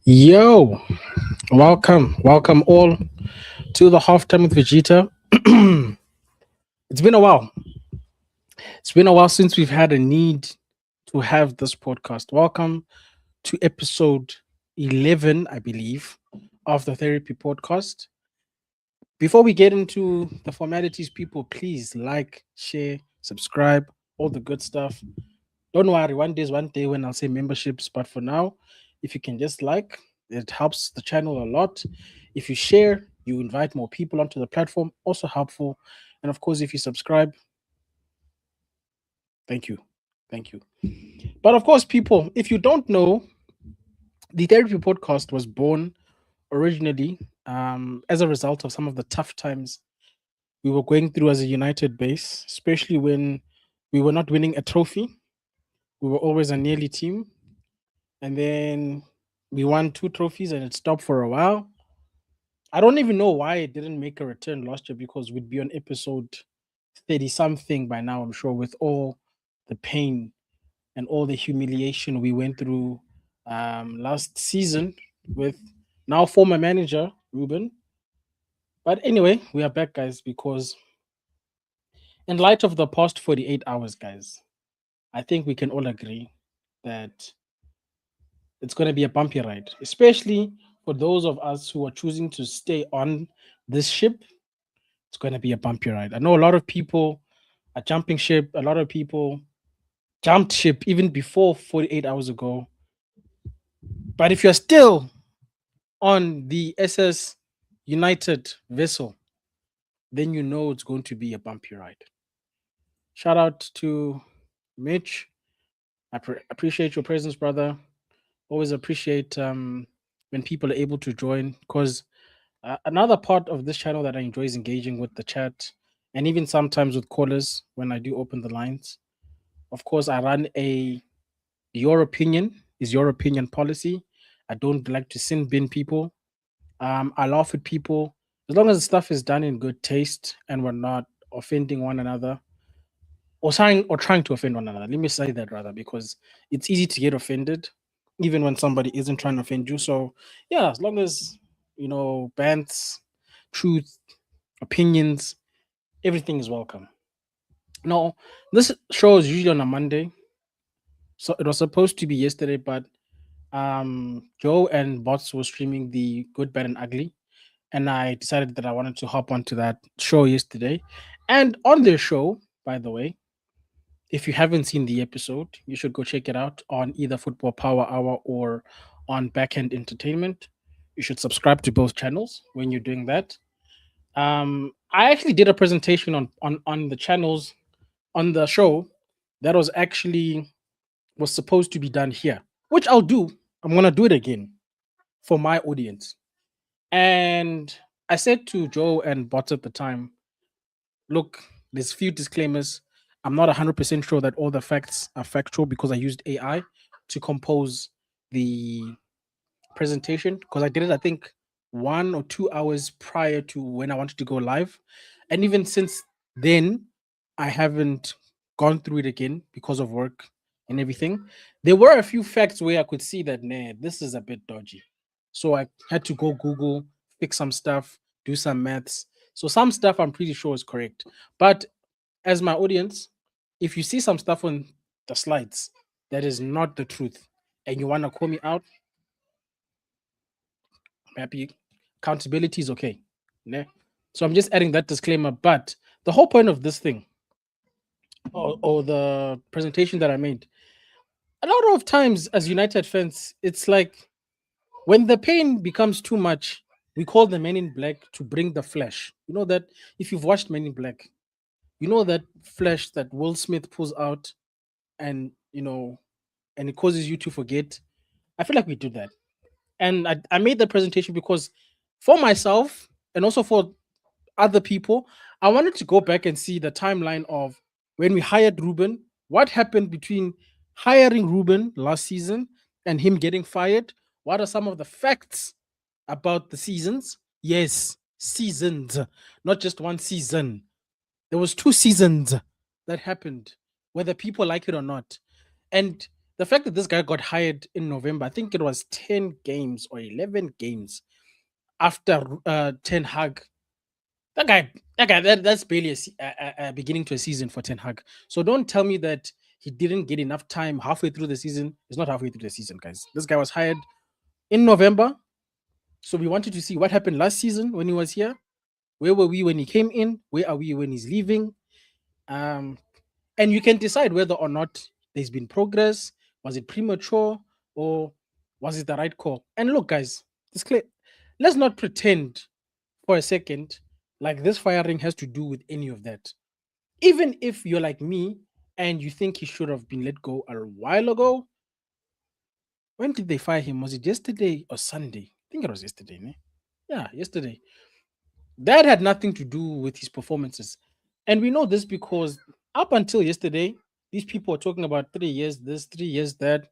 Yo, welcome all to the halftime with Vegeta. it's been a while. It's been a while since we've had a need to have this podcast. Welcome to episode 11, I believe, of the Therapy Podcast. Before we get into the formalities, people, please like, share, subscribe, all the good stuff. Don't worry, one day is one day when I'll say memberships, but for now, if you can just like, it helps the channel a lot. If you share, you invite more people onto the platform, also helpful. And of course, if you subscribe, thank you. Thank you. But of course, people, if you don't know, the Therapy Podcast was born originally as a result of some of the tough times we were going through as a United base, especially when we were not winning a trophy. We were always a nearly team. And then we won two trophies and it stopped for a while. I don't even know why it didn't make a return last year because we'd be on episode 30 something by now, I'm sure, with all the pain and all the humiliation we went through last season with now former manager Ruben. But anyway, we are back, guys, because in light of the past 48 hours, guys, I think we can all agree that it's going to be a bumpy ride, especially for those of us who are choosing to stay on this ship. It's going to be a bumpy ride. I know a lot of people are jumping ship. A lot of people jumped ship even before 48 hours ago. But if you're still on the SS United vessel, then you know it's going to be a bumpy ride. Shout out to Mitch. I appreciate your presence, brother. Always appreciate when people are able to join because another part of this channel that I enjoy is engaging with the chat and even sometimes with callers when I do open the lines. Of course, I run a your opinion is your opinion policy. I don't like to sin bin people. I laugh at people as long as the stuff is done in good taste and we're not offending one another or trying to offend one another. Let me say that rather because it's easy to get offended even when somebody isn't trying to offend you. So yeah, as long as bants, truth, opinions, everything is welcome. No, this show is usually on a Monday. So it was supposed to be yesterday, but Joe and Bots were streaming the Good, Bad, and Ugly, and I decided that I wanted to hop onto that show yesterday. And on their show, by the way, if you haven't seen the episode, you should go check it out on either Football Power Hour or on Backhand Entertainment. You should subscribe to both channels when you're doing that. I actually did a presentation on the channels on the show that was supposed to be done here, which I'll do. I'm gonna do it again for my audience. And I said to Joe and Bots at the time, look, there's few disclaimers. I'm not 100% sure that all the facts are factual because I used AI to compose the presentation because I did it, I think, 1 or 2 hours prior to when I wanted to go live. And even since then, I haven't gone through it again because of work and everything. There were a few facts where I could see that, nah, this is a bit dodgy. So I had to go Google, fix some stuff, do some maths. So some stuff I'm pretty sure is correct. But as my audience, if you see some stuff on the slides that is not the truth and you want to call me out, I'm happy. Accountability is okay. Ne? So I'm just adding that disclaimer. But the whole point of this thing or the presentation that I made, a lot of times as United fans, it's like when the pain becomes too much, we call the Men in Black to bring the flesh. You know that if you've watched Men in Black, you know that flesh that Will Smith pulls out and and it causes you to forget. I feel like we do that. And I made the presentation because for myself and also for other people, I wanted to go back and see the timeline of when we hired Ruben, what happened between hiring Ruben last season and him getting fired. What are some of the facts about the seasons? Yes, seasons, not just one season. There was two seasons that happened, whether people like it or not. And The fact that this guy got hired in November, I think it was 10 games or 11 games after Ten Hag. That's barely a beginning to a season for Ten Hag. So don't tell me that he didn't get enough time halfway through the season. It's not halfway through the season, guys. This guy was hired in November. So we wanted to see what happened last season when he was here. Where were we when he came in? Where are we when he's leaving? Um, and you can decide whether or not there's been progress. Was it premature or was it the right call? And look, guys, it's clear. Let's not pretend for a second like this firing has to do with any of that. Even if you're like me and you think he should have been let go a while ago, when did they fire him? Was it yesterday or Sunday? I think it was yesterday. Ne? Yeah, yesterday. That had nothing to do with his performances. And we know this because up until yesterday, these people were talking about 3 years this, 3 years that.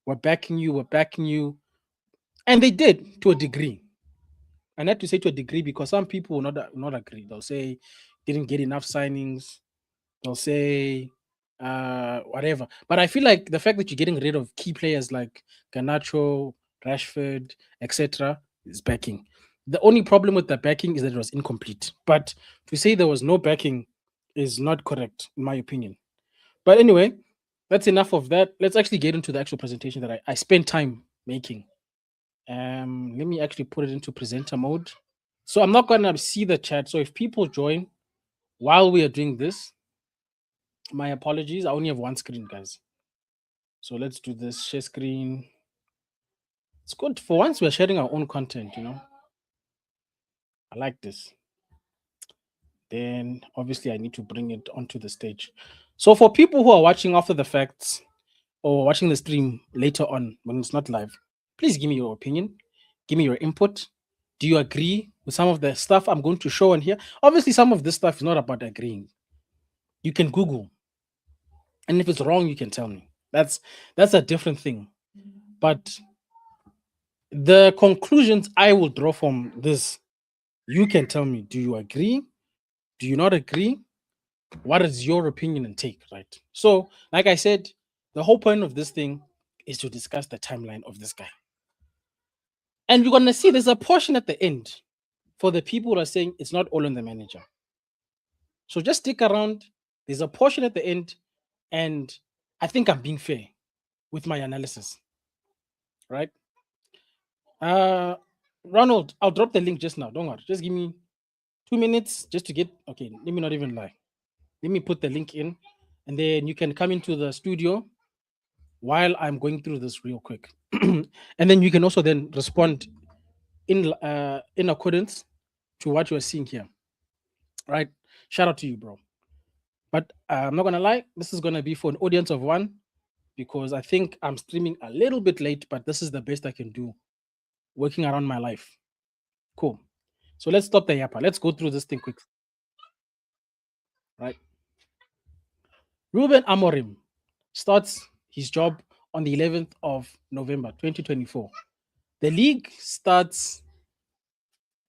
We're backing you, we're backing you. And they did to a degree. And I have to say to a degree because some people will not agree. They'll say didn't get enough signings. They'll say whatever. But I feel like the fact that you're getting rid of key players like Garnacho, Rashford, etc., is backing. The only problem with the backing is that it was incomplete. But to say there was no backing is not correct, in my opinion. But anyway, that's enough of that. Let's actually get into the actual presentation that I spent time making. Let me actually put it into presenter mode. So I'm not gonna see the chat. So if people join while we are doing this, my apologies. I only have one screen, guys. So let's do this. Share screen. It's good. For once, we're sharing our own content, you know. I like this. Then obviously I need to bring it onto the stage. So for people who are watching after the facts or watching the stream later on when it's not live, please give me your opinion. Give me your input. Do you agree with some of the stuff I'm going to show on here? Obviously, some of this stuff is not about agreeing. You can Google. And if it's wrong, you can tell me. That's a different thing. But the conclusions I will draw from this, you can tell me, do you agree? Do you not agree? What is your opinion and take, right? So, like I said, the whole point of this thing is to discuss the timeline of this guy. And you're gonna see there's a portion at the end for the people who are saying it's not all on the manager. So just stick around. There's a portion at the end, and I think I'm being fair with my analysis, right? Uh Ronald, I'll drop the link just now. Don't worry. Just give me 2 minutes just to get okay. Let me not even lie. Let me put the link in, and then you can come into the studio while I'm going through this real quick. And then you can also then respond in accordance to what you're seeing here. Right? Shout out to you, bro. But I'm not gonna lie, this is gonna be for an audience of one because I think I'm streaming a little bit late, but this is the best I can do working around my life. Cool. So let's stop the yapper. Let's go through this thing quick. Right. Ruben Amorim starts his job on the 11th of November, 2024. The league starts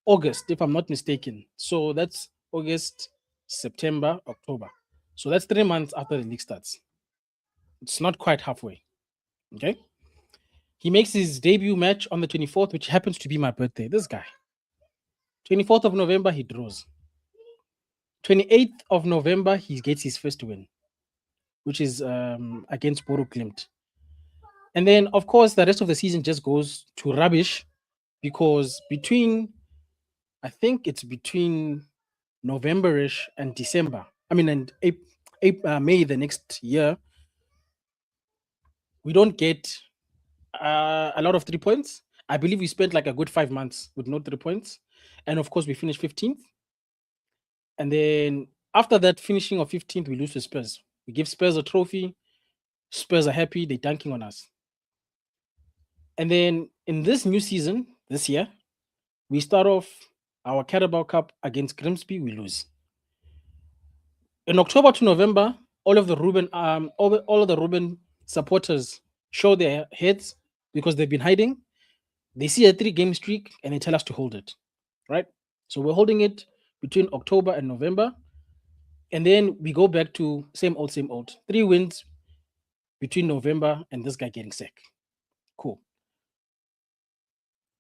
August, if I'm not mistaken. So that's August, September, October. So that's 3 months after the league starts. It's not quite halfway. Okay. He makes his debut match on the 24th, which happens to be my birthday. This guy. 24th of November, he draws. 28th of November, he gets his first win, which is against Boru Klimt. And then, of course, the rest of the season just goes to rubbish because I think it's between November-ish and December. I mean, and May the next year, we don't get a lot of 3 points. I believe we spent like a good 5 months with no 3 points. And of course, we finished 15th. And then after that finishing of 15th, we lose to Spurs. We give Spurs a trophy. Spurs are happy. They're dunking on us. And then in this new season, this year, we start off our Carabao Cup against Grimsby. We lose. In October to November, all of the Ruben supporters show their heads because they've been hiding. They see a 3-game streak and they tell us to hold it, right? So we're holding it between October and November. And then we go back to same old, 3 wins. between November and this guy getting sick. Cool.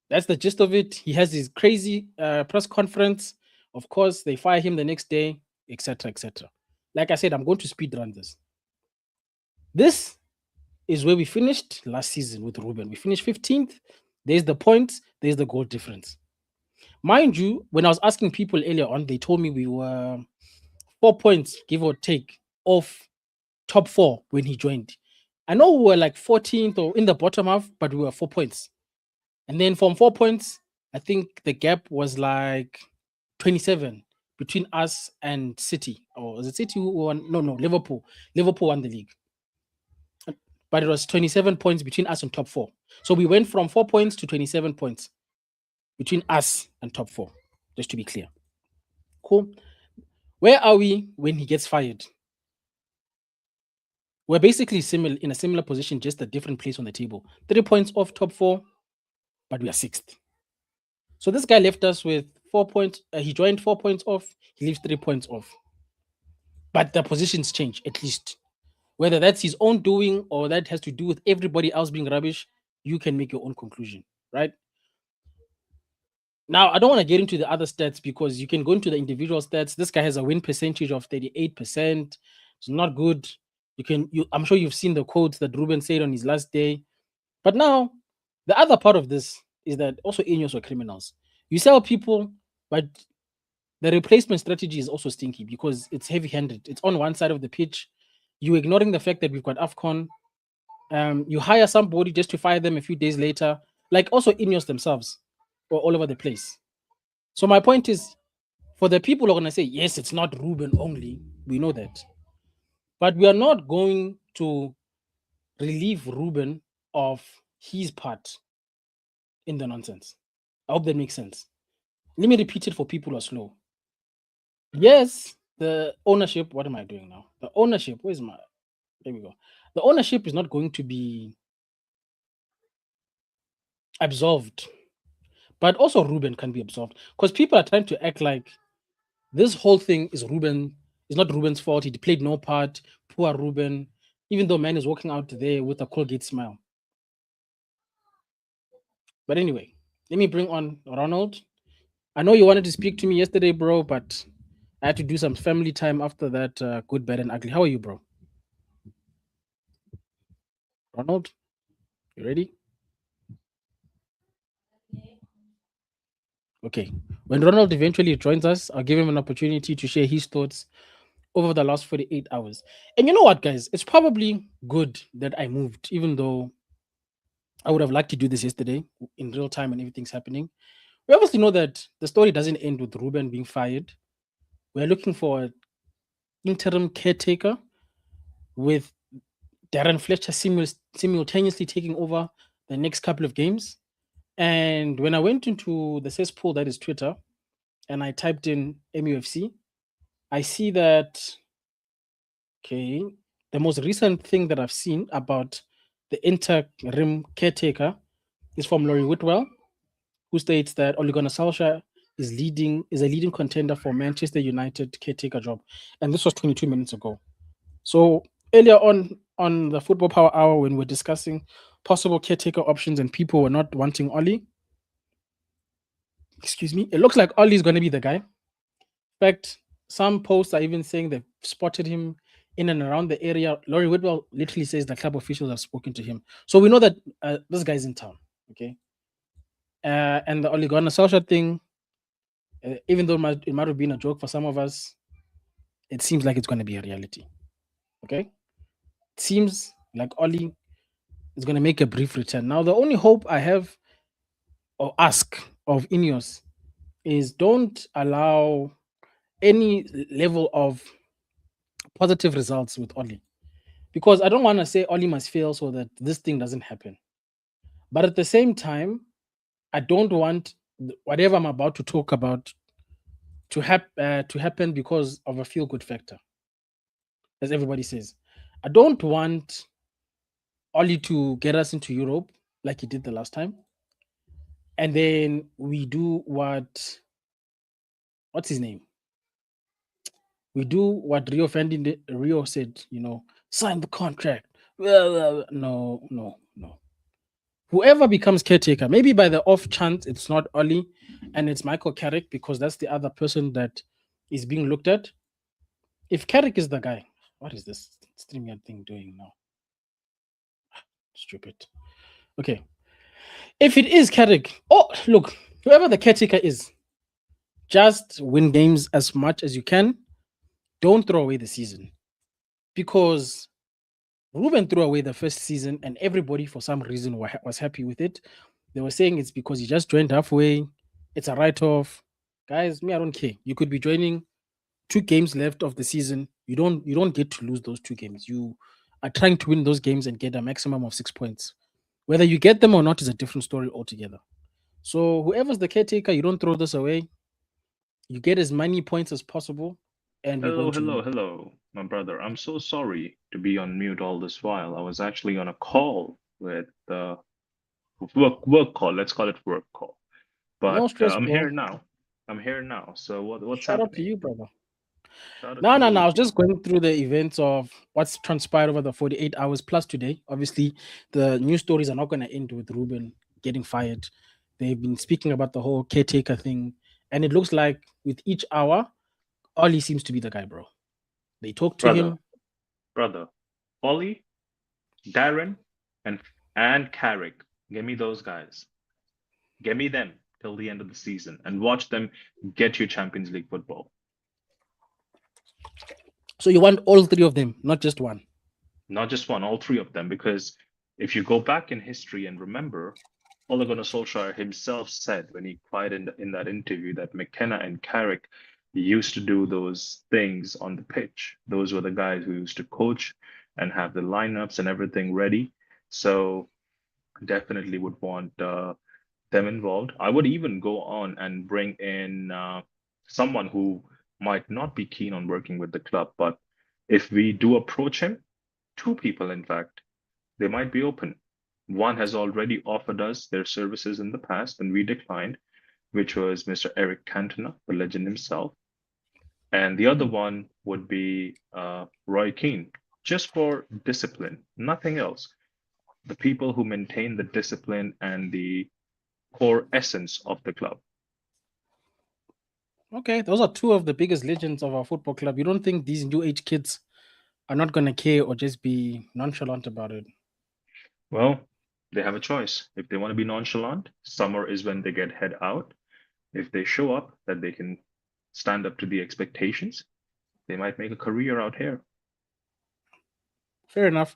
That's the gist of it. He has his crazy press conference. Of course, they fire him the next day, etc., etc. Like I said, I'm going to speed run this. This is where we finished last season with Ruben. We finished 15th. There's the points. There's the goal difference. Mind you, when I was asking people earlier on, they told me we were 4 points, give or take, off top 4 when he joined. I know we were like 14th or in the bottom half, but we were 4 points. And then from 4 points, I think the gap was like 27 between us and City. Or was it City who won? No, Liverpool. Liverpool won the league. But it was 27 points between us and top 4. So we went from 4 points to 27 points between us and top 4, just to be clear. Cool. Where are we when he gets fired? We're basically in a similar position, just a different place on the table. 3 points off top 4, but we are 6th. So this guy left us with 4 points. He joined 4 points off. He leaves 3 points off. But the positions change, at least. Whether that's his own doing or that has to do with everybody else being rubbish, you can make your own conclusion, right? Now, I don't want to get into the other stats because you can go into the individual stats. This guy has a win percentage of 38%. It's not good. I'm sure you've seen the quotes that Ruben said on his last day. But now, the other part of this is that also Ineos were criminals. You sell people, but the replacement strategy is also stinky because it's heavy-handed. It's on one side of the pitch. You're ignoring the fact that we've got AFCON. You hire somebody just to fire them a few days later. Like also Ineos themselves were all over the place. So my point is, for the people who are going to say, yes, it's not Ruben only, we know that. But we are not going to relieve Ruben of his part in the nonsense. I hope that makes sense. Let me repeat it for people who are slow. Yes, the ownership, what am I doing now? The ownership, there we go. The ownership is not going to be absolved, but also Ruben can be absolved because people are trying to act like this whole thing is not Ruben's fault. He played no part. Poor Ruben, even though man is walking out there with a Colgate smile. But anyway, let me bring on Ronald. I know you wanted to speak to me yesterday, bro, but I had to do some family time after that good, bad, and ugly. How are you, bro? Ronald, you ready? Okay. When Ronald eventually joins us, I'll give him an opportunity to share his thoughts over the last 48 hours. And you know what, guys? It's probably good that I moved, even though I would have liked to do this yesterday in real time and everything's happening. We obviously know that the story doesn't end with Ruben being fired. We're looking for an interim caretaker with Darren Fletcher simultaneously taking over the next couple of games. And when I went into the cesspool that is Twitter and I typed in MUFC, I see that, okay, the most recent thing that I've seen about the interim caretaker is from Laurie Whitwell, who states that Ole Gunnar Solskjaer is a leading contender for Manchester United caretaker job. And this was 22 minutes ago. So earlier on the Football Power Hour, when we're discussing possible caretaker options and people were not wanting Ole, excuse me, it looks like Ole is going to be the guy. In fact, some posts are even saying they've spotted him in and around the area. Laurie Whitwell literally says the club officials have spoken to him. So we know that this guy's in town, okay? And the Ole Gunnar Solskjaer thing, even though it might have been a joke for some of us, it seems like it's going to be a reality, okay? It seems like Ole is going to make a brief return. Now, the only hope I have or ask of Ineos is don't allow any level of positive results with Oli, because I don't want to say Oli must fail so that this thing doesn't happen. But at the same time, I don't want whatever I'm about to talk about to happen because of a feel-good factor, as everybody says. I don't want Oli to get us into Europe like he did the last time, and then we do what's his name? We do what Rio said, sign the contract, No, no, no. Whoever becomes caretaker, maybe by the off chance it's not Oli and it's Michael Carrick because that's the other person that is being looked at. If Carrick is the guy, what is this StreamYard thing doing now? Stupid. Okay. If it is Carrick, oh, look, whoever the caretaker is, just win games as much as you can. Don't throw away the season because Ruben threw away the first season and everybody, for some reason, was happy with it. They were saying it's because he just joined halfway. It's a write off. Guys, me, I don't care. You could be joining 2 games left of the season. You don't get to lose those 2 games. You are trying to win those games and get a maximum of 6 points. Whether you get them or not is a different story altogether. So whoever's the caretaker, you don't throw this away. You get as many points as possible, and we're Hello, going to hello, win. hello, my brother. I'm so sorry to be on mute all this while. I was actually on a call with work call. Let's call it work call. No But stress, I'm bro. here now. I'm here now. So what's Shout out to happening? you, brother. Shout out No, to no, you no. I as was well. just going through the events of what's transpired over the 48 hours plus today. Obviously, the news stories are not going to end with Ruben getting fired. They've been speaking about the whole caretaker thing. And it looks like with each hour, Ollie seems to be the guy, bro. They talk to Brother, him. brother, Ollie, Darren, and and Carrick. Give me those guys. Give me them till the end of the season and watch them get you Champions League football. So you want all three of them, not just one. Not just one, all three of them. Because if you go back in history and remember, Ole Gunnar Solskjaer himself said when he cried in that interview that McKenna and Carrick used to do those things on the pitch. Those were the guys who used to coach and have the lineups and everything ready. So definitely would want them involved. I would even go on and bring in someone who might not be keen on working with the club, but if we do approach him, two people, in fact, they might be open. One has already offered us their services in the past, and we declined, which was Mr. Eric Cantona, the legend himself. And the other one would be Roy Keane, just for discipline, nothing else. The people who maintain the discipline and the core essence of the club. Okay, those are two of the biggest legends of our football club. You don't think these new age kids are not going to care or just be nonchalant about it? Well, they have a choice. If they want to be nonchalant, summer is when they get head out. If they show up that they can stand up to the expectations, they might make a career out here. Fair enough.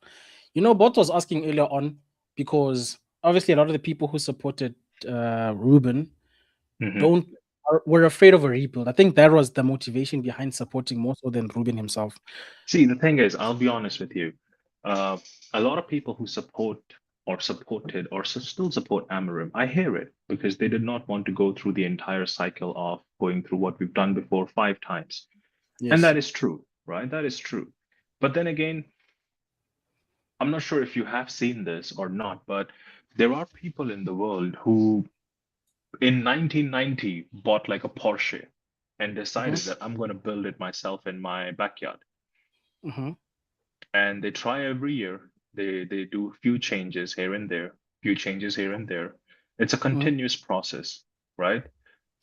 Bot was asking earlier on because obviously a lot of the people who supported Ruben Mhm. don't were afraid of a rebuild. I think that was the motivation behind supporting more so than Ruben himself. See, the thing is, I'll be honest with you. Uh, a lot of people who support or supported or still support Amorim, I hear it because they did not want to go through the entire cycle of going through what we've done before 5 times. And Yes. that is true, right? That is true. But then again, I'm not sure if you have seen this or not, but there are people in the world who in 1990 bought like a Porsche and Hmm. decided that I'm going to build it myself in my backyard. Hmm. And they try every year. They do a few changes here and there, few changes here and there. It's a Hmm. continuous process, right?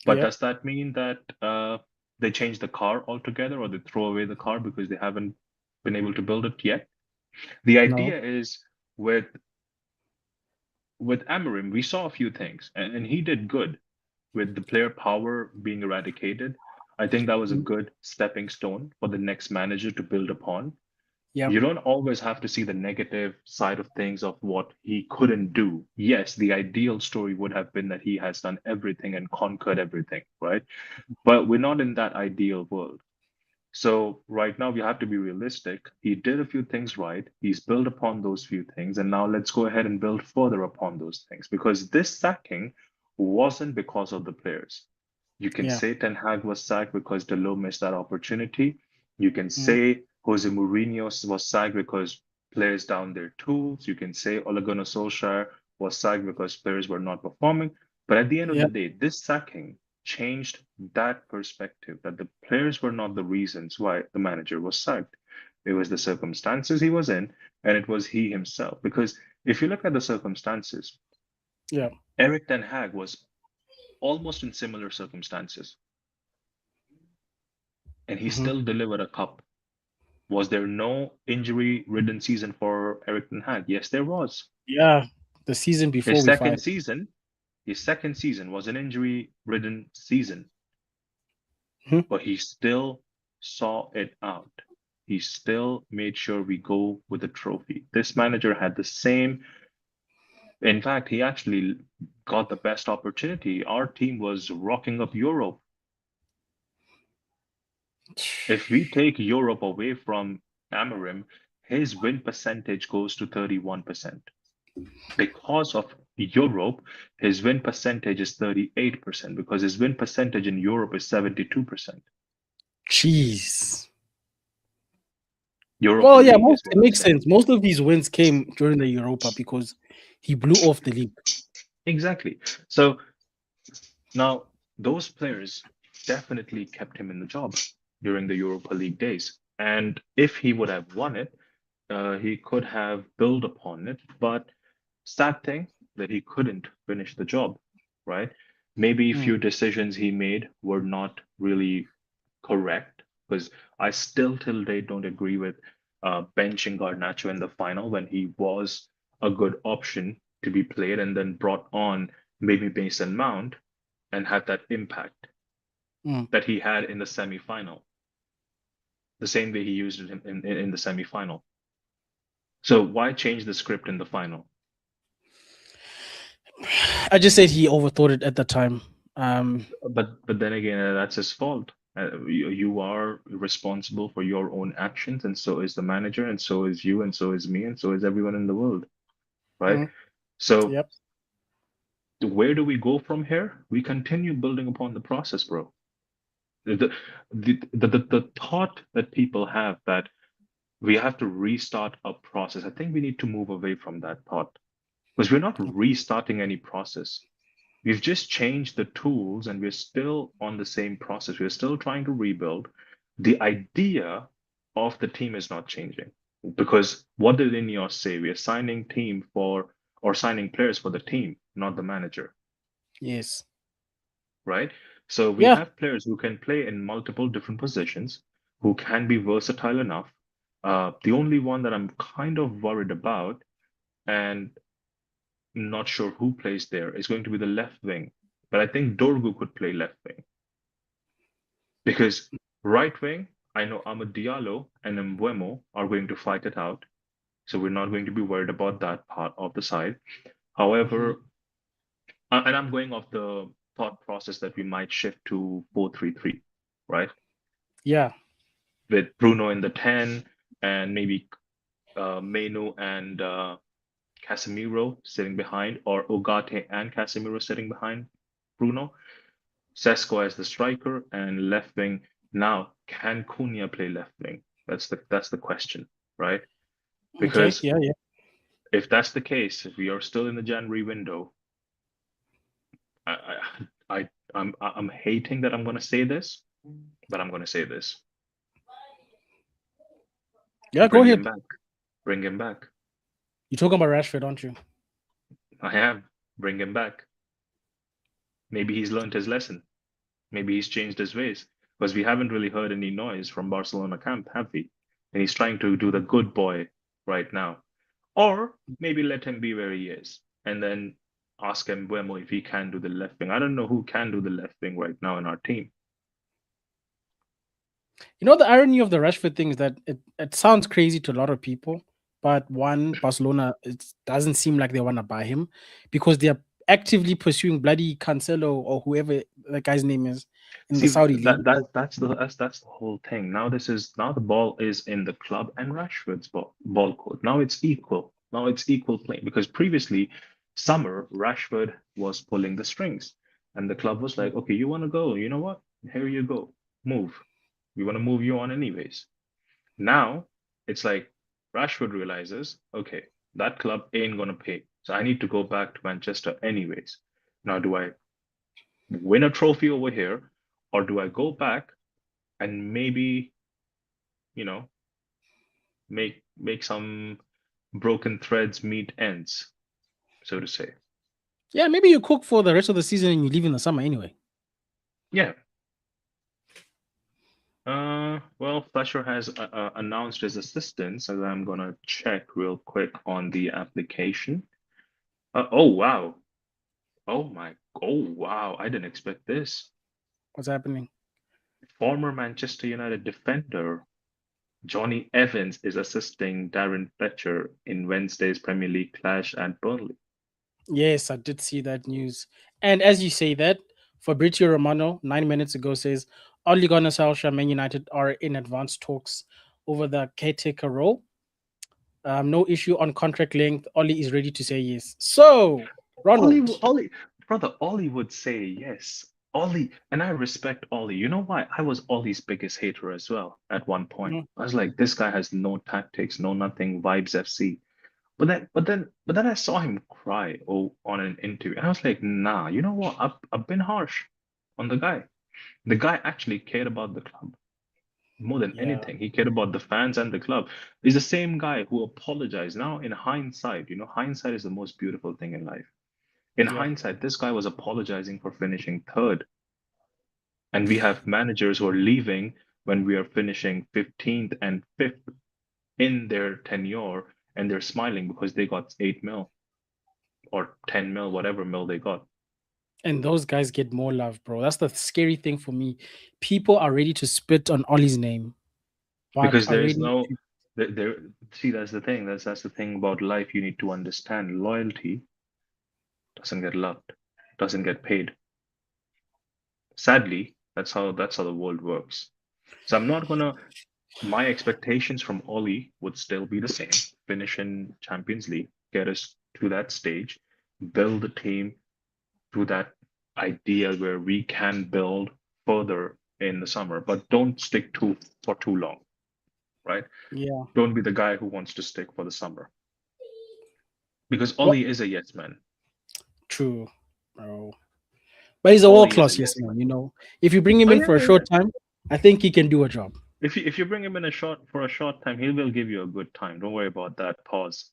But Yeah. does that mean that they change the car altogether or they throw away the car because they haven't been able to build it yet? The No. idea is with Amorim, we saw a few things, and he did good with the player power being eradicated. I think that was a Mhm. good stepping stone for the next manager to build upon. Yeah. You don't always have to see the negative side of things of what he couldn't do. Yes, the ideal story would have been that he has done everything and conquered everything, right? But we're not in that ideal world. So right now we have to be realistic. He did a few things right. He's built upon those few things, and now let's go ahead and build further upon those things because this sacking wasn't because of the players. You can Yeah. say Ten Hag was sacked because Delo missed that opportunity. You can Mhm. say Jose Mourinho was sacked because players down their tools. You can say Ole Gunnar Solskjaer was sacked because players were not performing. But at the end of Yeah. the day, this sacking changed that perspective that the players were not the reasons why the manager was sacked. It was the circumstances he was in, and it was he himself. Because if you look at the circumstances, Yeah. Eric Ten Hag was almost in similar circumstances, and he Hmm. still delivered a cup. Was there no injury-ridden season for Eric Ten Hag? Yes, there was. Yeah. The season before His we second fired. season, his second season was an injury-ridden season, Mhm. but he still saw it out. He still made sure we go with the trophy. This manager had the same. In fact, he actually got the best opportunity. Our team was rocking up Europe. If we take Europe away from Amorim, his win percentage goes to 31%. Because of Europe, his win percentage is 38% because his win percentage in Europe is 72%. Jeez. Europa Well, yeah, League is most what it I'm makes saying. sense. Most of his wins came during the Europa because he blew off the league. Exactly. So now those players definitely kept him in the job during the Europa League days. And if he would have won it, he could have built upon it. But sad thing that he couldn't finish the job, right? Maybe a Mm, few decisions he made were not really correct because I still till date don't agree with benching Garnacho in the final when he was a good option to be played and then brought on maybe Mason Mount and had that impact mm. that he had in the semi-final, the same way he used it in the semi-final. So why change the script in the final? I just said he overthought it at the time. Um, But then again, that's his fault. You are responsible for your own actions, and so is the manager, and so is you, and so is me, and so is everyone in the world, right? mm, So yep. where do we go from here? We continue building upon the process, bro. The thought that people have that we have to restart a process, I think we need to move away from that thought because we're not restarting any process. We've just changed the tools and we're still on the same process. We're still trying to rebuild. The idea of the team is not changing because what did Ineos say? We are signing team for or signing players for the team, not the manager, Yes. right? So we Yeah. have players who can play in multiple different positions, who can be versatile enough. The only one that I'm kind of worried about, and not sure who plays there, is going to be the left wing. But I think Dorgu could play left wing because right wing, I know Amad Diallo and Mbeumo are going to fight it out. So we're not going to be worried about that part of the side. Mhm. However, and I'm going off the thought process that we might shift to 4-3-3, right? Yeah. With Bruno in the 10 and maybe Menu and Casemiro sitting behind, or Ogate and Casemiro sitting behind Bruno. Sesko as the striker and left wing. Now, can Cunha play left wing? That's the question, right? Okay. Because Yeah. Yeah. if that's the case, if we are still in the January window, I, I'm hating that I'm going to say this, but I'm going to say this: Yeah. Go bring him ahead. back, bring him back. You're talking about Rashford, aren't you? I have bring him back. Maybe he's learned his lesson. Maybe he's changed his ways because we haven't really heard any noise from Barcelona camp, have we? And he's trying to do the good boy right now. Or maybe let him be where he is and then ask him Buemo if he can do the left wing. I don't know who can do the left wing right now in our team. You know, the irony of the Rashford thing is that it sounds crazy to a lot of people, but one, Barcelona, it doesn't seem like they want to buy him because they're actively pursuing bloody Cancelo or whoever the guy's name is in the See Saudi league. that's the whole thing. Now the ball is in the club and Rashford's ball court. Now it's equal. Now it's equal play because previously summer Rashford was pulling the strings and the club was like, okay, you want to go? You know what? Here you go. Move. We want to move you on anyways. Now it's like Rashford realizes, okay, that club ain't gonna pay. So I need to go back to Manchester anyways. Now do I win a trophy over here, or do I go back and maybe, you know, make some broken threads meet ends, so to say. Yeah, maybe you cook for the rest of the season and you leave in the summer anyway. Yeah. Well, Fletcher has announced his assistance, as I'm gonna check real quick on the application. Oh wow. Oh my. Oh wow. I didn't expect this. What's happening? Former Manchester United defender Johnny Evans is assisting Darren Fletcher in Wednesday's Premier League clash at Burnley. Yes, I did see that news. And as you say that, Fabrizio Romano 9 minutes ago says Ole Gunnar Solskjaer, Man United are in advanced talks over the caretaker role. No issue on contract length. Oli is ready to say yes. So, Ronald, Ollie, brother, Ollie would say yes. Ollie, and I respect Ollie. You know why? I was Ollie's biggest hater as well at one point. mm, I was like, this guy has no tactics, no nothing, vibes FC. But then I saw him cry on an interview, and I was like, nah, you know what? I've been harsh on the guy. The guy actually cared about the club more than yeah, anything. He cared about the fans and the club. He's the same guy who apologized. Now, in hindsight, hindsight is the most beautiful thing in life. In yeah, hindsight, this guy was apologizing for finishing third. And we have managers who are leaving when we are finishing 15th and 5th in their tenure, and they're smiling because they got 8 mil or 10 mil, whatever mil they got. and those guys get more love, bro. That's the scary thing for me. People are ready to spit on Ollie's name, but Because are there's ready no to. there see, that's the thing. That's the thing about life you need to understand. Loyalty doesn't get loved, doesn't get paid. Sadly, that's how the world works. So I'm not gonna my expectations from Oli would still be the same. Finish in Champions League, get us to that stage, build the team to that idea where we can build further in the summer, but don't stick to for too long, right? Yeah, Don't be the guy who wants to stick for the summer. Because well, Oli is a yes man. true, bro. But he's a world Oli is a class yes yes man. man. If you bring him Oh in yeah, for a yeah, yeah. short time, I think he can do a job. If you bring him in a short time, he will give you a good time. Don't worry about that. Pause.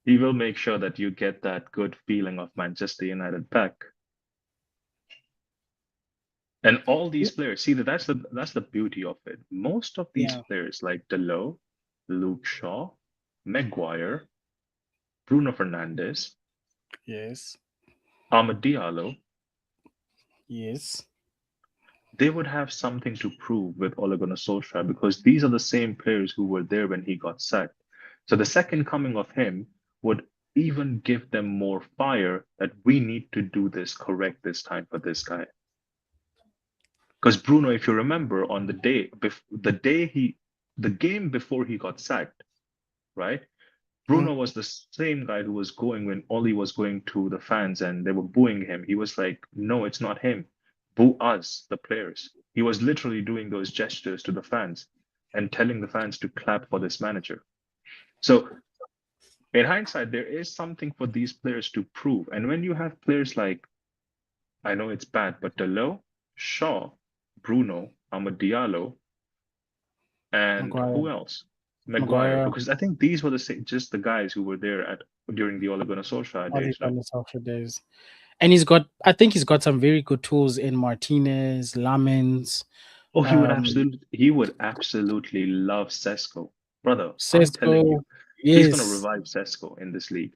He will make sure that you get that good feeling of Manchester United back. And all these players, see that's the beauty of it. Most of these Yeah. players like Delo, Luke Shaw, Maguire, Bruno Fernandes, Yes. Amad Diallo, Yes. they would have something to prove with Ole Gunnar Solskjaer because these are the same players who were there when he got sacked. So the second coming of him would even give them more fire that we need to do this correct this time for this guy. Because Bruno, if you remember, on the game before he got sacked, right? Mm. Bruno was the same guy who was going when Oli was going to the fans and they were booing him. He was like, "No, it's not him. Boo us, the players." He was literally doing those gestures to the fans and telling the fans to clap for this manager. So, in hindsight, there is something for these players to prove. And when you have players like, I know it's bad, but Delo, Shaw, Bruno, Amad Diallo, and Maguire. who else? Maguire, Maguire. because I think these were just the guys who were there at during the Ole Gunnar Solskjaer All these days, no? other Southern days. And I think he's got some very good tools in Martinez, Lamens, Oh, um, he would absolutely love Sesko. Brother, I'm telling Sesko. you, he's gonna Yes. revive Sesko in this league.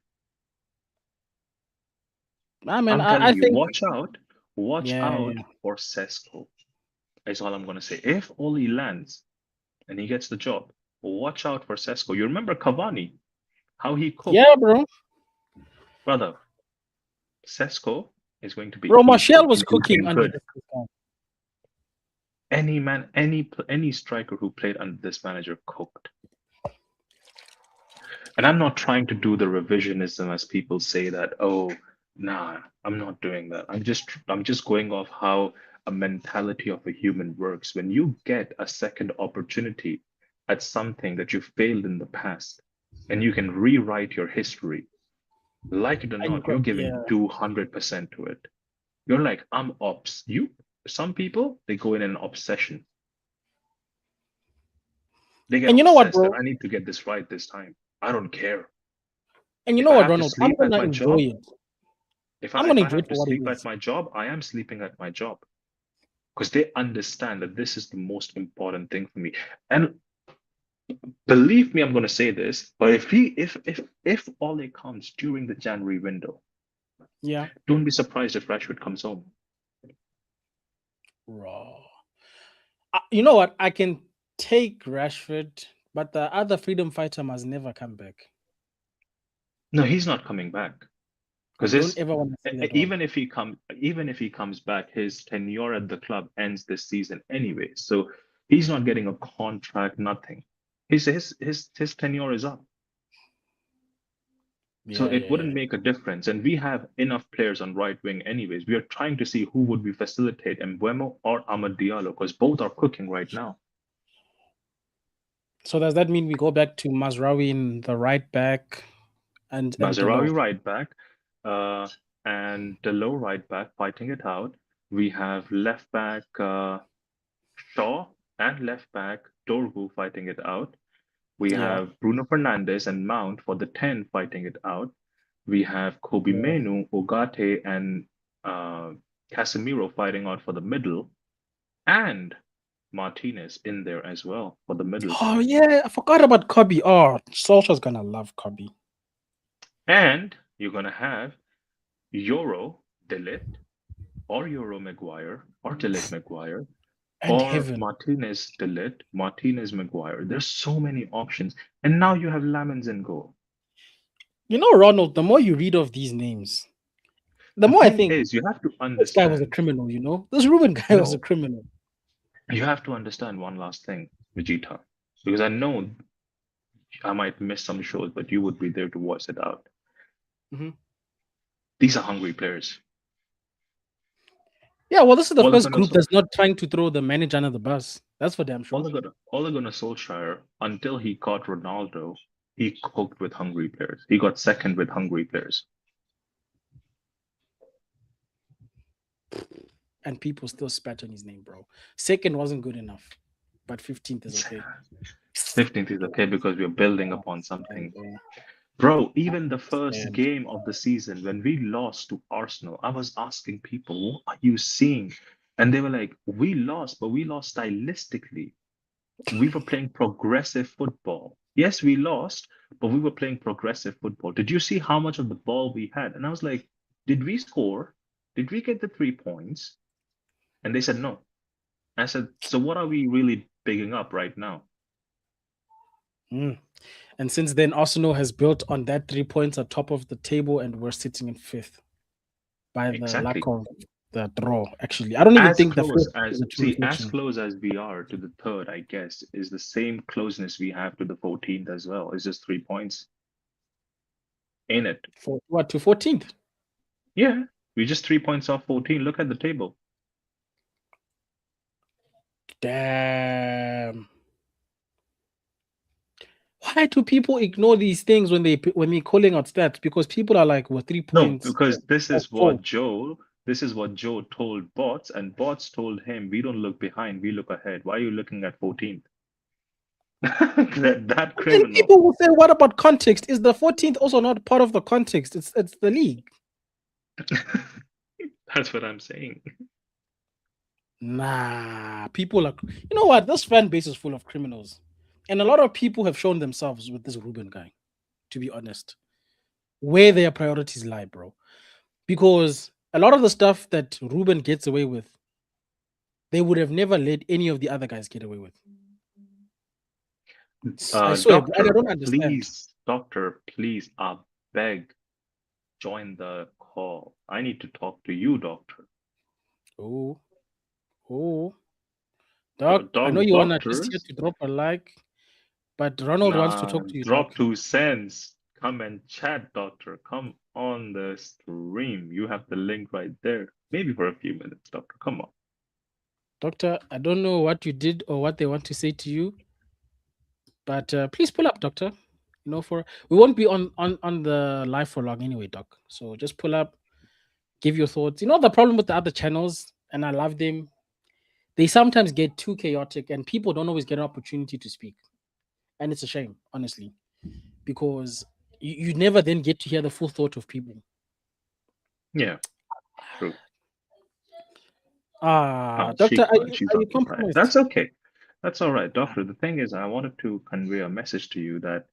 I mean, I'm I telling you, think, watch yeah, out yeah. for Sesko. Is all I'm gonna say. If Oli lands and he gets the job, watch out for Sesko. You remember Cavani, how he Yeah, cooked, bro. brother. Sesko is going to be Bro, he's Martial going was to do cooking him under good. this guy. Any man, any striker who played under this manager cooked. And I'm not trying to do the revisionism as people say that, oh, nah, I'm not doing that. I'm just going off how a mentality of a human works. When you get a second opportunity at something that you failed in the past, and you can rewrite your history, like it or And you not, got, you're giving yeah. 200% to it. You're like, I'm ops. Some people, they go in an obsession. They get And you know what, obsessed that bro? I need to get this right this time. I don't care. And you If know I what, have to Ronald? I'm sleep at gonna my enjoy job, it. I'm gonna if I enjoy have it to for what it sleep at is. my job, I am sleeping at my job because they understand that this is the most important thing for me. And believe me, I'm going to say this, but if Ole comes during the January window, Yeah. don't be surprised if Rashford comes home. Raw. You know what? I can take Rashford, but the other freedom fighter must never come back. No, he's not coming back I because don't ever want to see that one. even if he comes back, his tenure at the club ends this season anyway. So he's not getting a contract, nothing. His tenure is up. So Yeah, it yeah, yeah. wouldn't make a difference. And we have enough players on right wing anyways. We are trying to see who would we facilitate, Mbeumo or Amad Diallo, because both are cooking right now. So does that mean we go back to Mazraoui in the right back and Delo? Mazraoui right back, uh, and the low right back fighting it out. We have left back Shaw and left back Dorgu fighting it out. We Yeah. have Bruno Fernandes and Mount for the 10 fighting it out. We have Kobe Yeah. Menu, Ogate, and uh, Casemiro fighting out for the middle, and Martinez in there as well for the middle. Oh yeah, I forgot about Kobe. Oh, Solskjaer's gonna love Kobe. And you're going to have Euro Delete or Euro Maguire or Delete Maguire And or heaven. Martinez Delete, Martinez Maguire. There's so many options. And now you have Lamens in goal. You know, Ronald, the more you read of these names, the The more I thing think is, you have to this guy was a understand. criminal, This Ruben guy was a No, criminal. you have to understand one last thing, Vegeta, because I know I might miss some shows, but you would be there to voice it out. Mhm. These are hungry players. Yeah, well, this is the All they're first gonna, group that's not trying to throw the manager under the bus. That's for damn sure. all they're gonna Solskjaer until he caught Ronaldo. He cooked with hungry players. He got second with hungry players. And people still spat on his name, bro. Second wasn't good enough, but 15th is okay. 15th is okay because we're building Oh, upon man, something. bro. Bro, even the first And game of the season, when we lost to Arsenal, I was asking people, what are you seeing? And they were like, we lost, but we lost stylistically. We were playing progressive football. Yes, we lost, but we were playing progressive football. Did you see how much of the ball we had? And I was like, did we score? Did we get the 3 points? And they said no. I said, so what are we really bigging up right now? mm. And since then, Arsenal has built on that 3 points at top of the table, and we're sitting in fifth by the lack Exactly. of the draw. Actually, I don't even As think the close fifth is as a true see, as reflection. close as we are to the third, I guess, is the same closeness we have to the 14th as well. It's just 3 points, ain't it? For what, to 14th? Yeah, we're just 3 points off 14. Look at the table. Damn. Why do people ignore these things when they're calling out stats? Because people are like, "We're three No, points because off fourth." This is what Joe told bots, and bots told him, we don't look behind, we look ahead. Why are you looking at 14th? That And then criminal. people will say, "What about context? Is the 14th also not part of the context? It's the league." That's what I'm saying. Nah, people are. You know what? This fan base is full of criminals, and a lot of people have shown themselves with this Ruben guy. To be honest, where their priorities lie, bro. Because a lot of the stuff that Ruben gets away with, they would have never let any of the other guys get away with. I swear, and I Doctor, don't understand. doctor, please, I beg, join the call. I need to talk to you, doctor. Oh, oh, Doc, I know you wanna just here Doctors, to drop a like, but Ronald wants to nah, talk to you, drop Doc. 2 cents. Come and chat, doctor. Come on the stream. You have the link right there. Maybe for a few minutes, doctor. Come on. Doctor, I don't know what you did or what they want to say to you, but please pull up, Doctor. For we won't be on the live for long anyway, Doc. So just pull up, give your thoughts. The problem with the other channels, and I love them. They sometimes get too chaotic, and people don't always get an opportunity to speak, and it's a shame, honestly, because You never then get to hear the full thought of people. Yeah, true. Doctor, She's are you occupied. compromised? That's okay. That's all right, doctor. The thing is, I wanted to convey a message to you that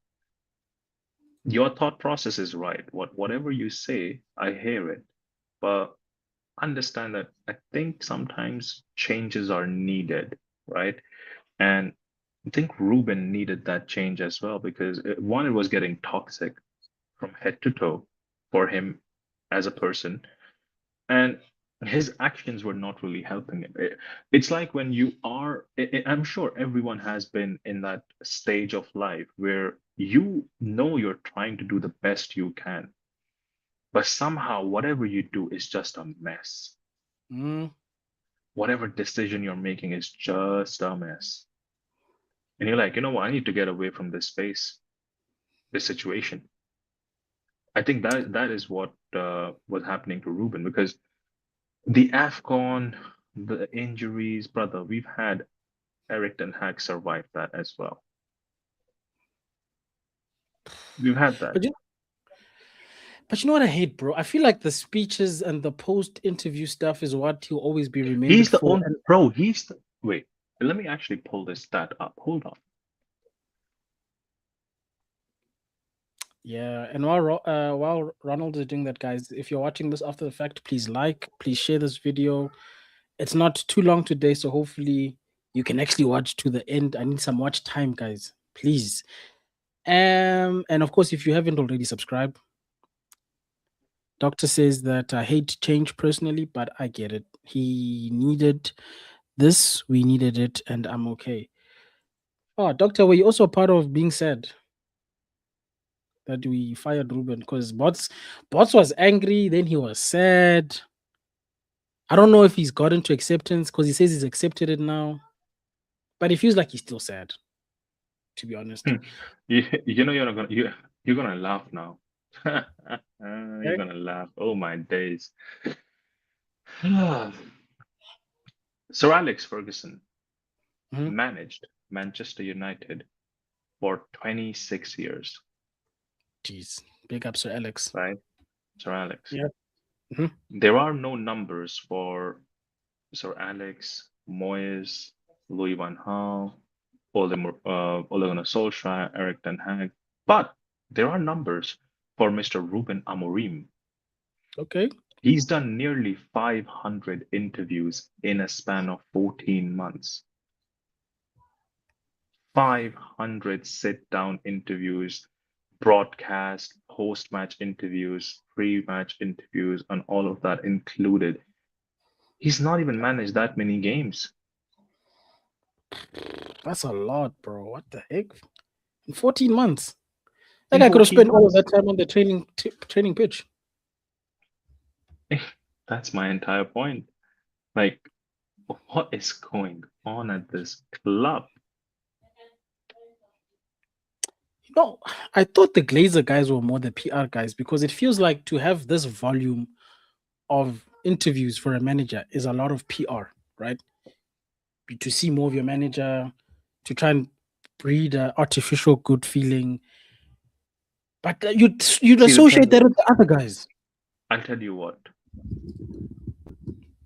your thought process is right. Whatever you say, I hear it. But understand that I think sometimes changes are needed, right? And I think Ruben needed that change as well because one, it was getting toxic from head to toe for him as a person, and his actions were not really helping him. It's like when you are, I'm sure everyone has been in that stage of life where you know you're trying to do the best you can, but somehow whatever you do is just a mess. Mm, Whatever decision you're making is just a mess. And you're like, you know what? I need to get away from this space, this situation. I think that is what was happening to Ruben because the AFCON, the injuries, brother, we've had Eric Ten Hag survive that as well. We've had that. but you know what I hate, bro? I feel like the speeches and the post-interview stuff is what he'll always be remembered He's the for. only And bro. He's the wait. Let me actually pull this stat up. Hold on. yeah, and while Ronald is doing that, guys, if you're watching this after the fact, please like, please share this video. It's not too long today, so hopefully you can actually watch to the end. I need some watch time, guys. Please. And of course, if you haven't already subscribed, Doctor says that I hate change personally, but I get it. He needed this, we needed it, and I'm okay. Oh, Doctor, were you also part of being sad that we fired Ruben? Because Bots was angry, then he was sad. I don't know if he's gotten to acceptance because he says he's accepted it now, but it feels like he's still sad, to be honest. You know you're gonna laugh now. You're Okay. gonna laugh. Oh my days. Sir Alex Ferguson Mhm. managed Manchester United for 26 years, Jeez. Big up, Sir Alex. right? Sir Alex. Yeah. Mhm. There are no numbers for Sir Alex, Moyes, Louis van Gaal, Ole Gunnar Solskjaer, Eric Ten Hag, but there are numbers for Mr. Ruben Amorim. Okay. He's done nearly 500 interviews in a span of 14 months. 500 sit-down interviews, broadcast, post-match interviews, pre-match interviews, and all of that included. He's not even managed that many games. That's a lot, bro. What the heck? In 14 months. That In guy could have 14 spent all of months. that time on the training pitch. That's my entire point. Like, what is going on at this club? No, I thought the Glazer guys were more the PR guys because it feels like to have this volume of interviews for a manager is a lot of PR, right? To see more of your manager, to try and breed an artificial good feeling. But you'd See, the associate thing that with is, the other guys. I'll tell you what,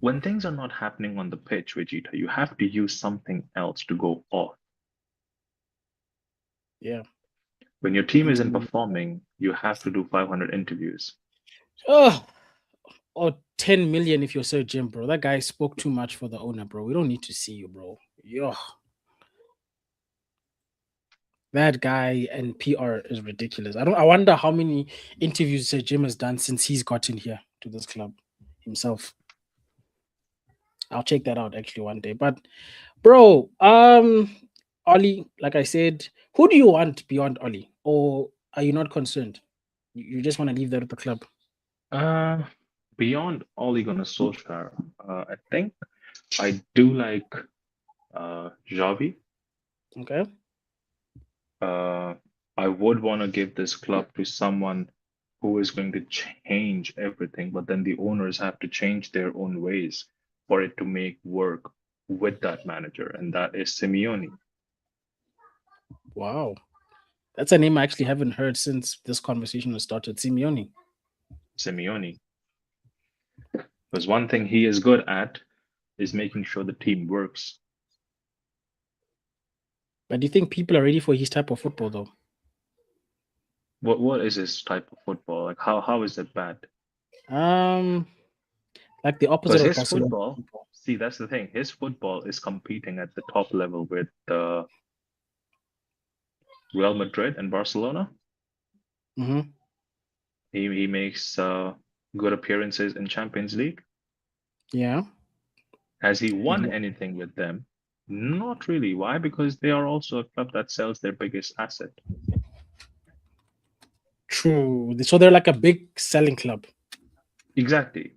when things are not happening on the pitch, Vegeta, you have to use something else to go off. Yeah. When your team isn't performing, you have to do 500 interviews. Oh, or 10 million if you're Sir Jim, bro. That guy spoke too much for the owner, bro. We don't need to see you, bro. Yo, that guy and PR is ridiculous. I wonder how many interviews Sir Jim has done since he's gotten here to this club himself. I'll check that out actually one day. But bro, Ollie, like I said, who do you want beyond Ollie? Or are you not concerned? You just want to leave that at the club. Uh, Beyond Ole Gunnar Solskjaer, I think I do like Xavi. Okay. Uh, I would want to give this club to someone who is going to change everything, but then the owners have to change their own ways for it to make work with that manager, and that is Simeone. Wow. That's a name I actually haven't heard since this conversation was started. Simeone. Simeone. Because one thing he is good at is making sure the team works. But do you think people are ready for his type of football, though? What is his type of football? Like how is it bad? Like the opposite Because of his Barcelona. football, see, that's the thing. His football is competing at the top level with Real Madrid and Barcelona. Mm-hmm. He makes good appearances in Champions League. Yeah. Has he won anything with them? Not really. Why? Because they are also a club that sells their biggest asset. True. So they're like a big selling club. Exactly.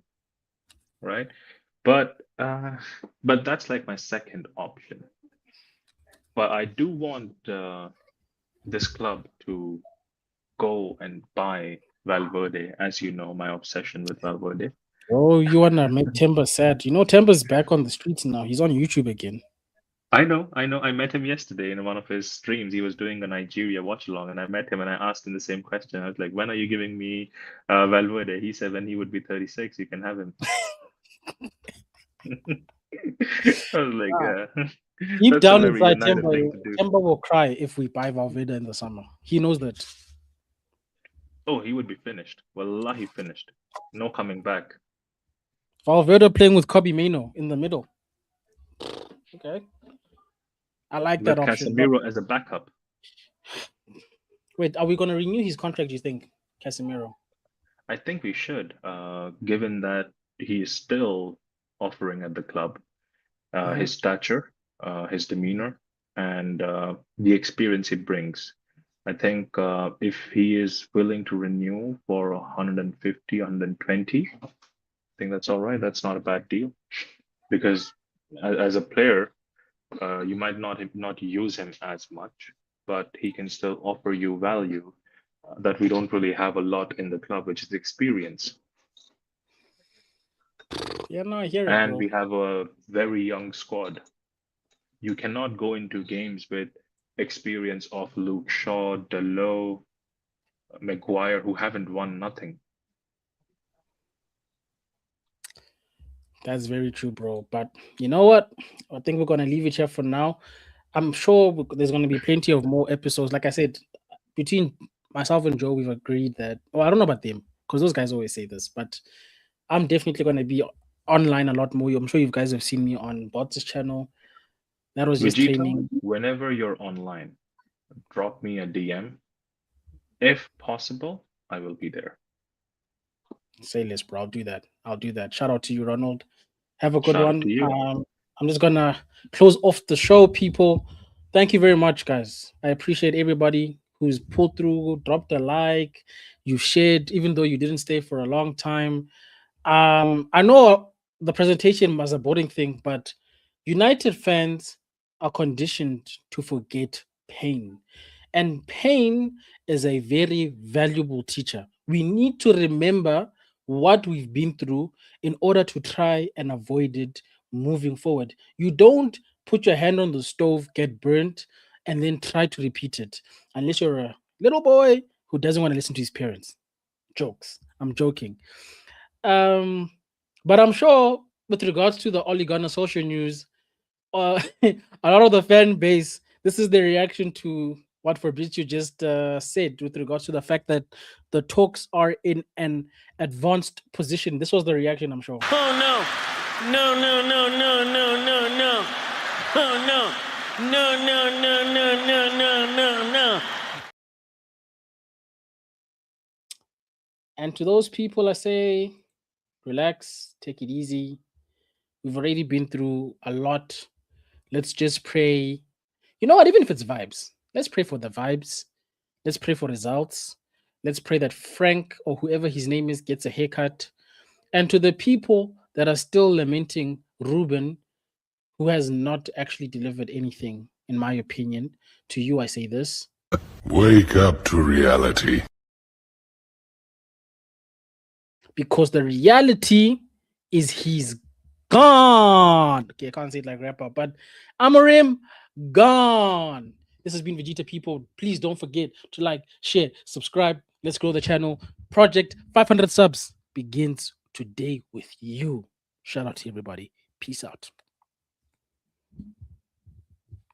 Right. But that's like my second option. But I do want this club to go and buy Valverde, as you know, my obsession with Valverde. Oh, you wanna make Timber sad? You know, Timber's back on the streets now. He's on YouTube again. I know. I met him yesterday in one of his streams. He was doing a Nigeria watch along, and I met him and I asked him the same question. I was like, "When are you giving me Valverde?" He said, "When he would be 36, you can have him." I was like, "Yeah, Deep that's a down very inside United Timber, thing to do." Timber will cry if we buy Valverde in the summer. He knows that. Oh, he would be finished. Wallahi, finished. No coming back. Valverde playing with Kobe Mano in the middle. Okay. I like that With option. But Casemiro as a backup. wait, are we gonna renew his contract, you think, Casemiro? I think we should, given that he is still offering at the club, his stature, his demeanor, and the experience he brings. I think if he is willing to renew for 150, 120, I think that's all right. That's not a bad deal because as a player, you might not use him as much, but he can still offer you value that we don't really have a lot in the club, which is experience. Yeah, no, I hear it, And bro. we have a very young squad. You cannot go into games with experience of Luke Shaw, Dalot, Maguire, who haven't won nothing. That's very true, bro. But you know what? I think we're gonna leave it here for now. I'm sure there's gonna be plenty of more episodes. Like I said, between myself and Joe, we've agreed that. Well, I don't know about them because those guys always say this, but I'm definitely gonna be online a lot more. I'm sure you guys have seen me on Bots' channel. That was just Vegeta, training. whenever you're online, drop me a DM. If possible, I will be there. Say less, bro. I'll do that. Shout out to you, Ronald. Have a good Shout out one. to you. I'm just gonna close off the show, people. Thank you very much, guys. I appreciate everybody who's pulled through, dropped a like, you shared, even though you didn't stay for a long time. I know the presentation was a boring thing, but United fans are conditioned to forget pain. And pain is a very valuable teacher. We need to remember what we've been through in order to try and avoid it moving forward. You don't put your hand on the stove, get burnt, and then try to repeat it unless you're a little boy who doesn't want to listen to his parents. Jokes. I'm joking. Um, but I'm sure with regards to the Ole Gunnar social news, a lot of the fan base, this is the reaction to what Fabrizio just said with regards to the fact that the talks are in an advanced position. This was the reaction, I'm sure. Oh no. No, no, no, no, no, no, no. Oh no. No, no, no, no, no, no, no, no. And to those people, I say, relax, take it easy. We've already been through a lot. Let's just pray. You know what? Even if it's vibes, let's pray for the vibes. Let's pray for results. Let's pray that Frank or whoever his name is gets a haircut. And to the people that are still lamenting Ruben, who has not actually delivered anything, in my opinion, to you, I say this. Wake up to reality. Because the reality is he's gone. Okay, I can't say it like rapper, but Amorim, gone. This has been Vegeta People. Please don't forget to like, share, subscribe. Let's grow the channel. Project 500 subs begins today with you. Shout out to everybody. Peace out.